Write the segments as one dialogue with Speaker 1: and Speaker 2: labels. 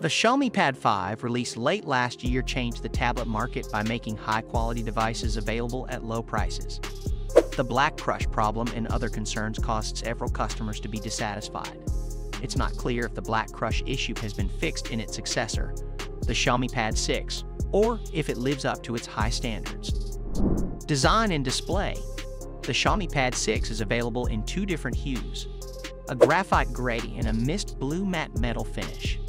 Speaker 1: The Xiaomi Pad 5, released late last year, changed the tablet market by making high-quality devices available at low prices. The black crush problem and other concerns caused several customers to be dissatisfied. It's not clear if the black crush issue has been fixed in its successor, the Xiaomi Pad 6, or if it lives up to its high standards. Design and display. The Xiaomi Pad 6 is available in two different hues, a graphite gray and a mist blue matte metal finish.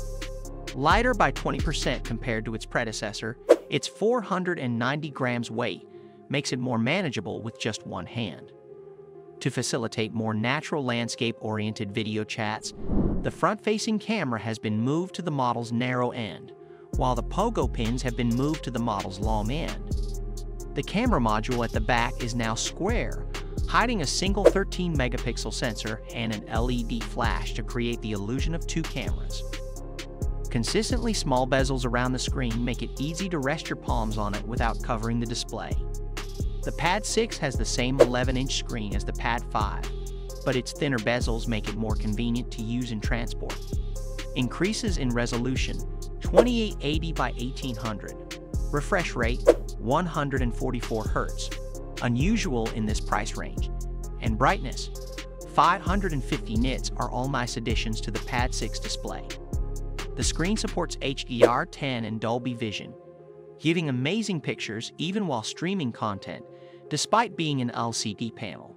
Speaker 1: Lighter by 20% compared to its predecessor, its 490 grams weight makes it more manageable with just one hand. To facilitate more natural landscape-oriented video chats, the front-facing camera has been moved to the model's narrow end, while the pogo pins have been moved to the model's long end. The camera module at the back is now square, hiding a single 13-megapixel sensor and an LED flash to create the illusion of two cameras. Consistently small bezels around the screen make it easy to rest your palms on it without covering the display. The Pad 6 has the same 11-inch screen as the Pad 5, but its thinner bezels make it more convenient to use in transport. Increases in resolution: 2880 by 1800. Refresh rate: 144 Hz, unusual in this price range. And brightness: 550 nits are all nice additions to the Pad 6 display. The screen supports HDR10 and Dolby Vision, giving amazing pictures even while streaming content, despite being an LCD panel.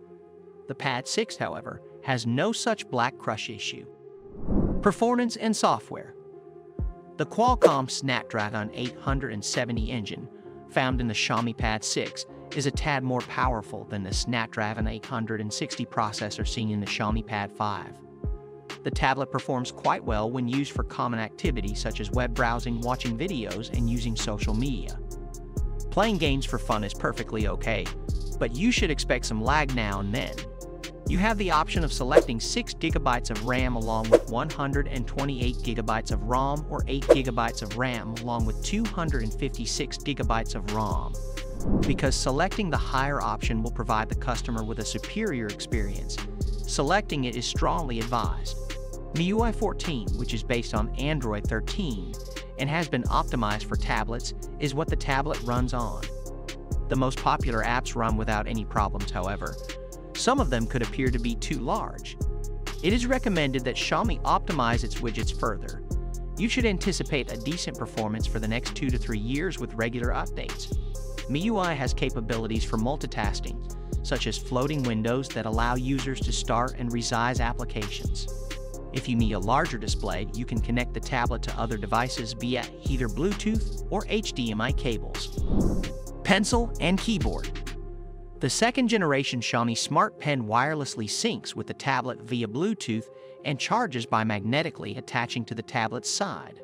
Speaker 1: The Pad 6, however, has no such black crush issue. Performance and software. The Qualcomm Snapdragon 870 engine, found in the Xiaomi Pad 6, is a tad more powerful than the Snapdragon 860 processor seen in the Xiaomi Pad 5. The tablet performs quite well when used for common activities such as web browsing, watching videos, and using social media. Playing games for fun is perfectly okay, but you should expect some lag now and then. You have the option of selecting 6 GB of RAM along with 128 GB of ROM, or 8 GB of RAM along with 256 GB of ROM, because selecting the higher option will provide the customer with a superior experience. Selecting it is strongly advised. MIUI 14, which is based on Android 13 and has been optimized for tablets, is what the tablet runs on. The most popular apps run without any problems, however. Some of them could appear to be too large. It is recommended that Xiaomi optimize its widgets further. You should anticipate a decent performance for the next 2 to 3 years with regular updates. MIUI has capabilities for multitasking, such as floating windows that allow users to start and resize applications. If you need a larger display, you can connect the tablet to other devices via either Bluetooth or HDMI cables. Pencil and keyboard. The second-generation Xiaomi Smart Pen wirelessly syncs with the tablet via Bluetooth and charges by magnetically attaching to the tablet's side.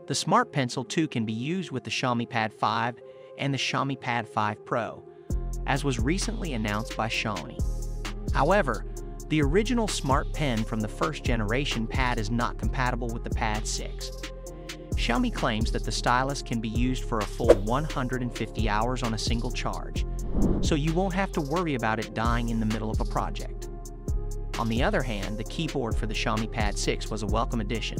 Speaker 1: The Smart Pencil 2 can be used with the Xiaomi Pad 5 and the Xiaomi Pad 5 Pro, as was recently announced by Xiaomi. However, the original Smart Pen from the first-generation Pad is not compatible with the Pad 6. Xiaomi claims that the stylus can be used for a full 150 hours on a single charge, so you won't have to worry about it dying in the middle of a project. On the other hand, the keyboard for the Xiaomi Pad 6 was a welcome addition.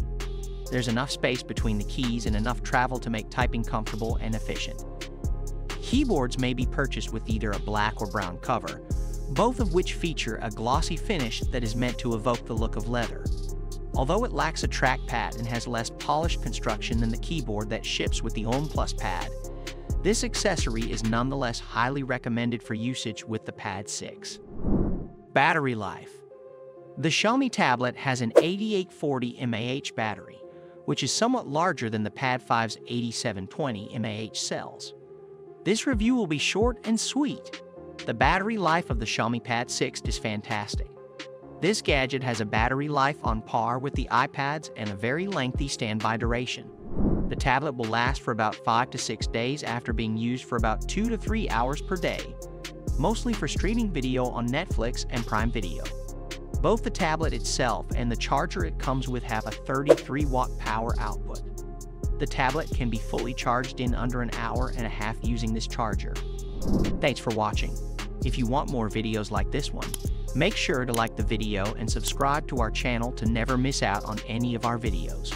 Speaker 1: There's enough space between the keys and enough travel to make typing comfortable and efficient. Keyboards may be purchased with either a black or brown cover, both of which feature a glossy finish that is meant to evoke the look of leather. Although it lacks a trackpad and has less polished construction than the keyboard that ships with the OM Plus Pad, this accessory is nonetheless highly recommended for usage with the Pad 6. Battery life. The Xiaomi tablet has an 8840 mAh battery, which is somewhat larger than the Pad 5's 8720 mAh cells. This review will be short and sweet. The battery life of the Xiaomi Pad 6 is fantastic. This gadget has a battery life on par with the iPads and a very lengthy standby duration. The tablet will last for about 5 to 6 days after being used for about 2 to 3 hours per day, mostly for streaming video on Netflix and Prime Video. Both the tablet itself and the charger it comes with have a 33-watt power output. The tablet can be fully charged in under an hour and a half using this charger. Thanks for watching. If you want more videos like this one, make sure to like the video and subscribe to our channel to never miss out on any of our videos.